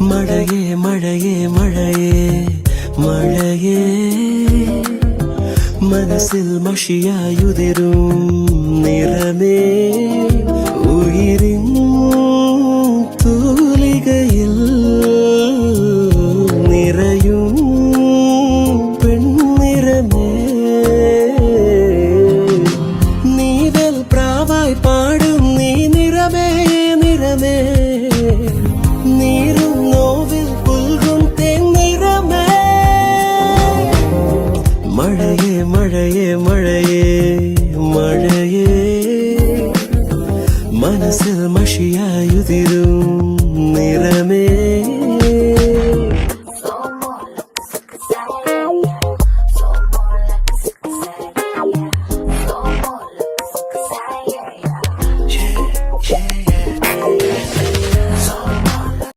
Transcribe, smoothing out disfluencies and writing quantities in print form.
മഴയേ മഴയേ മഴയേ മഴയേ മനസ്സിൽ മഷിയായുതിരും നിറമേ ഉയിരിൻ തൂലികയിൽ നിറയും പെൺനിറമേ നീതൽ പ്രാവായി പാടും നീ നിറമേ നിറമേ നീരും നോവിൽ പുൽകും തെന്നിറമേ മഴയേ മഴയേ മഴയേ മഴയേ മനസ്സിൽ മഷിയായുതിരും നിറമേ